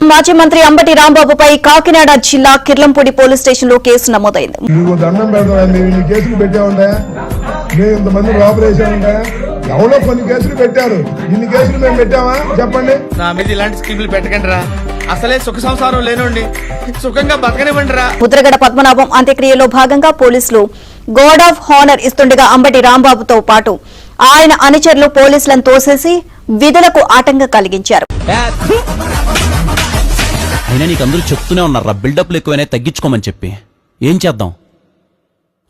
మాజీ మంత్రి అంబటి రాంబాబుపై కాకినాడ జిల్లా కిర్లంపూడి పోలీస్ స్టేషన్ లో కేసు నమోదైంది. దండం పెడతాం ఇన్ని కేసులు పెట్టామంటే మేము ఇంతమంది ఆపరేషన్ ఎవరో కొన్ని కేసులు పెట్టారు. ఇన్ని కేసులు మేము పెట్టామా చెప్పండి. నా మీద ఇలాంటి స్కీములు పెట్టకండి రా. అసలే సుఖ సంసారం లేనండి, సుఖంగా బతకనివ్వండి రా. ముద్రగడ పద్మనాభం అంత్యక్రియలో భాగంగా పోలీసులు గార్డ్ ఆఫ్ హానర్ ఇస్తుండగా అంబటి రాంబాబుతో పాటు ఆయన అనుచరులు పోలీసులను తోసేసి విధులకు ఆటంకం కలిగించారు. అయినా నీకు అందరూ చెప్తూనే ఉన్నారా బిల్డప్లు ఎక్కువైనా తగ్గించుకోమని చెప్పి. ఏం చేద్దాం,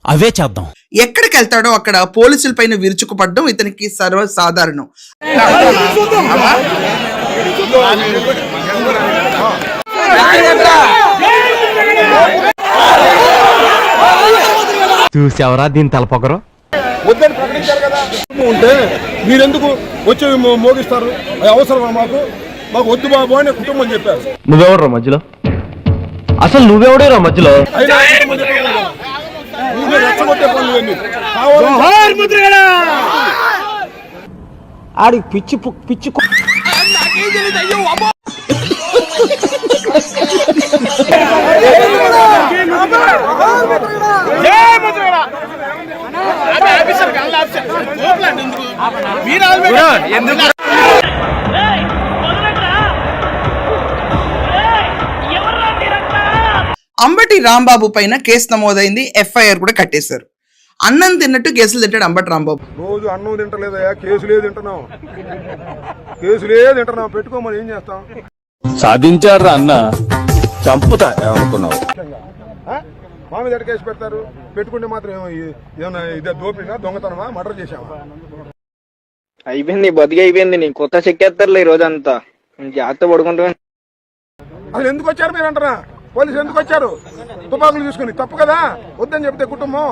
అవే చేద్దాం. ఎక్కడికి వెళ్తాడో అక్కడ పోలీసుల పైన విరుచుకుపడడం ఇతనికి సర్వసాధారణం. చూసావరా దీని తలపొగరు వద్దని ప్రకటించారు కదా. ఉంటే మీరెందుకు వచ్చి మోగిస్తారు? అది అవసరమా మాకు? మాకు వద్దు బాబు అని కుటుంబం చెప్పారు. నువ్వెవడరా మధ్యలో? అసలు నువ్వెవడేరా మధ్యలో? రెచ్చగొట్టే పనులు ఆడికి పిచ్చి పిచ్చి అంబటి రాంబాబు పైన కేసు నమోదైంది. ఎఫ్ఐఆర్ కూడా కట్టేశారు. అన్నం తిన్నట్టు కేసులు తింటాడు అంబటి రాంబాబు. రోజు అన్నం తింటలేదయా, కేసులే తింటున్నాం. కేసులే తింటున్నాం, పెట్టుకోమని ఏం చేస్తాం? సాధించారా అన్న? చంపుతా అనుకున్నావు. మా మీద కేసు పెడతారు. పెట్టుకుంటే మాత్రం ఏమన్నా ఇదే దోపిడినా, దొంగతనమా, మర్డర్ చేసావా? అయిపోయింది, బతికి అయిపోయింది. నీ కొత్త చెక్కేస్తారులే ఈ రోజంతా. జాగ్రత్త పడుకుంటా. అసలు ఎందుకు వచ్చారు మీరు అంటారా? పోలీసులు ఎందుకు వచ్చారు? తుపాకులు తీసుకుని తప్పు కదా, వద్దని చెప్తే కుటుంబం.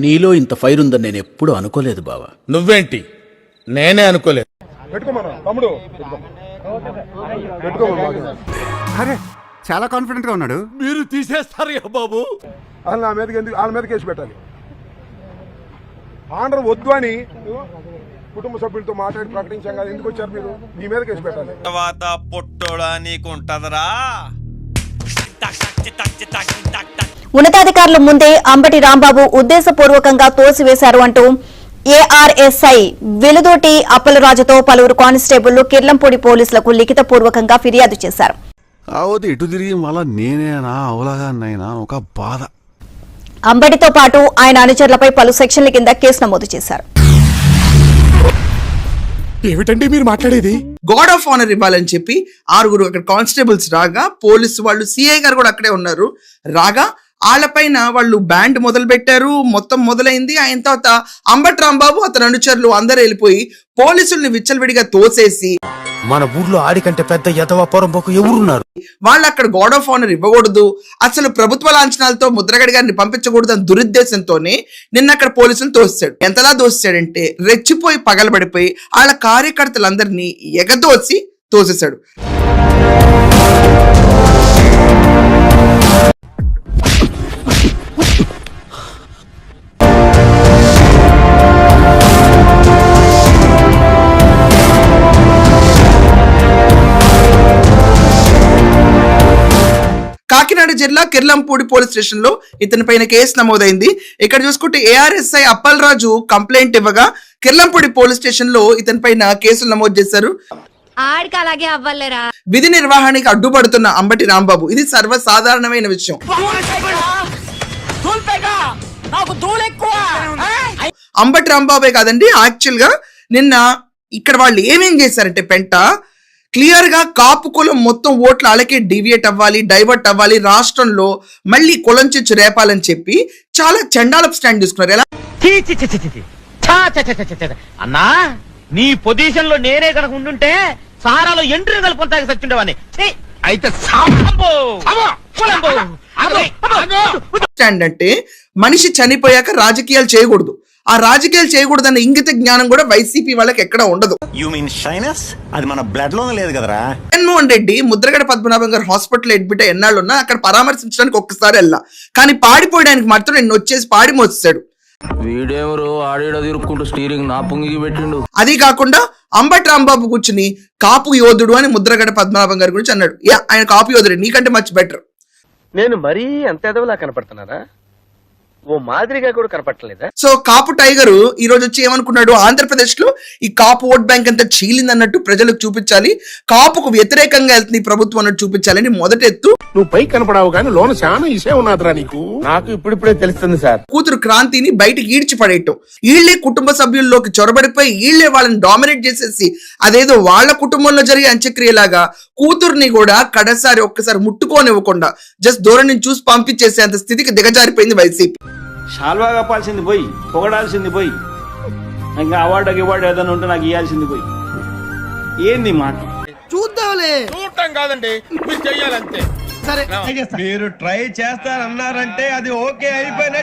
నీలో ఇంత ఫైర్ ఉందని నేను ఎప్పుడు అనుకోలేదు బావా. నువ్వేంటి, నేనే అనుకోలేదు. పెట్టుకోమన్నా తమ్ముడు, పెట్టుకోమన్నా. అరే చాలా కాన్ఫిడెంట్ గా ఉన్నాడు. మీరు తీసేస్తారు బాబు. అసలు నా మీదకి ఎందుకు వాళ్ళ మీద కేసు పెట్టాలి? ఆర్డర్ వద్దు అని కుటుంబ సభ్యులతో మాట్లాడి ప్రకటించాం కదా, ఎందుకు వచ్చారు మీరు? మీ మీద కేసు పెట్టాలి. తర్వాత పొట్టోడా నీకుంటదరా. ఉన్నతాధికారుల ముందే అంబటి రాంబాబు ఉద్దేశపూర్వకంగా తోసివేశారు అంటూ ఏఆర్ఎస్ఐ వెలుదోటి అప్పలరాజుతో పలువురు కానిస్టేబుళ్లు కిర్లంపూడి పోలీసులకు లిఖితపూర్వకంగా ఫిర్యాదు చేశారు. కావద్దు ఇటు తిరిగి మళ్ళా నేనేనా అవలాగానైనా ఒక బాధ. అంబటితో పాటు ఆయన అనుచరులపై పలు సెక్షన్ల కింద కేసు నమోదు చేశారు. ఏమిటండి మీరు మాట్లాడేది? గార్డ్ ఆఫ్ ఆనర్ ఇవ్వాలని చెప్పి 6 అక్కడ కానిస్టేబుల్స్ రాగా, పోలీసు వాళ్ళు, సిఐ గారు కూడా అక్కడే ఉన్నారు. రాగా వాళ్ళపైన వాళ్ళు బ్యాండ్ మొదలు పెట్టారు. మొత్తం మొదలైంది. అయిన తర్వాత అంబటి రాంబాబు అతని అనుచరులు అందరూ వెళ్ళిపోయి పోలీసుల్ని విచ్చలవిడిగా తోసేసి, మన ఊర్లో ఆడికంటే పెద్ద యదవ పొరంపోకు ఎవరున్నారు? వాళ్ళు అక్కడ గార్డ్ ఆఫ్ ఆనర్ ఇవ్వకూడదు, అసలు ప్రభుత్వ లాంఛనాలతో ముద్రగడ గారిని పంపించకూడదు అని దురుద్దేశంతోనే నిన్న అక్కడ పోలీసులు తోస్తాడు. ఎంతలా తోస్తాడంటే రెచ్చిపోయి పగలబడిపోయి వాళ్ళ కార్యకర్తలందరినీ ఎగదోసి తోసేశాడు. కాకినాడ జిల్లా కిర్లంపూడి పోలీస్ స్టేషన్ లో ఇతని పైన కేసు నమోదైంది. ఇక్కడ చూసుకుంటే ఏఆర్ఎస్ఐ అప్పలరాజు కంప్లైంట్ ఇవ్వగా కిర్లంపూడి పోలీస్ స్టేషన్ లో ఇతని పైన కేసులు నమోదు చేశారు. విధి నిర్వహణకి అడ్డుపడుతున్న అంబటి రాంబాబు, ఇది సర్వసాధారణమైన విషయం. అంబటి రాంబాబే కాదండి, యాక్చువల్ గా నిన్న ఇక్కడ వాళ్ళు ఏమేం చేశారంటే పెంట క్లియర్ గా కాపు కులం మొత్తం ఓట్లు అలాగే డివియేట్ అవ్వాలి, డైవర్ట్ అవ్వాలి, రాష్ట్రంలో మళ్ళీ కులం చిచ్చు రేపాలని చెప్పి చాలా చండాలపు స్టాండ్ తీసుకున్నారు. ఎలా అన్నా, నీ పొజిషన్ లో నేనే కనుక ఉండుంటే సారాలో ఎంట్రీ కలుపుతాకి సచ్చుండేవాడిని. అయితే స్టాండ్ అంటే మనిషి చనిపోయాక రాజకీయాలు చేయకూడదు. ఆ రాజకీయాలు చేయకూడదన్న ఇంగిత జ్ఞానం కూడా వైసీపీ వాళ్ళకి ఎక్కడ ఉండదు. అది మన బ్లడ్ లోనే లేదు కదరా. జగన్మోహన్ రెడ్డి ముద్రగడ పద్మనాభం గారు హాస్పిటల్ అడ్మిట్ ఎన్నాళ్ళు ఉన్నా అక్కడ పరామర్శించడానికి ఒక్కసారి వెళ్ళా, కానీ పాడిపోయడానికి మాత్రం నిన్న వచ్చేసి పాడి మోస్తాడు. వీడెవరు ఆడేడ తిరుక్కుంటూ స్టీరింగ్ నా పుంగికి పెట్టిండు. అది కాకుండా అంబటి రాంబాబు కూర్చుని కాపు యోధుడు అని ముద్రగడ పద్మనాభం గారి గురించి అన్నాడు. యా, ఆయన కాపు యోధుడు, నీకంటే మచ్ బెటర్. నేను మరీ అంత ఎదవలా కనపడుతున్నారా? ఓ మాదిరిగా కూడా కనపడలేదా? సో కాపు టైగర్ ఈ రోజు వచ్చి ఏమనుకున్నాడు, ఆంధ్రప్రదేశ్ లో ఈ కాపు ఓట్ బ్యాంక్ అంతా చీలింది అన్నట్టు ప్రజలకు చూపించాలి, కాపుకు వ్యతిరేకంగా వెళ్తుంది ప్రభుత్వం అన్నట్టు చూపించాలని మొదట ఎత్తు. నువ్వు పై కనపడావు కానీ లోన చాలా ఇసే ఉన్నాదిరా నీకు. నాకు ఇప్పుడిప్పుడే తెలుస్తుంది సార్. కూతురు క్రాంతిని బయటికి ఈడ్చి పడేయటం, వీళ్లే కుటుంబ సభ్యుల్లోకి చొరబడిపోయి వీళ్లే వాళ్ళని డామినేట్ చేసేసి అదేదో వాళ్ళ కుటుంబంలో జరిగే అంత్యక్రియలాగా కూతుర్ని కూడా కడసారి ఒక్కసారి ముట్టుకోనివ్వకుండా జస్ట్ దూరం నుంచి చూసి పంపించేసేంత స్థితికి దిగజారిపోయింది వైసీపీ. షాల్వా కప్పాల్సింది పోయి, పొగడాల్సింది పోయి, ఇంకా అవార్డు ఏదైనా ఉంటే నాకు ఇవ్వాల్సింది పోయి. ఏంది మాట? చూద్దాంలే. చూడటం కాదండి, మీరు చెయ్యాలంతే. సరే మీరు ట్రై చేస్తారన్నారంటే అది ఓకే అయిపోయినట్టు.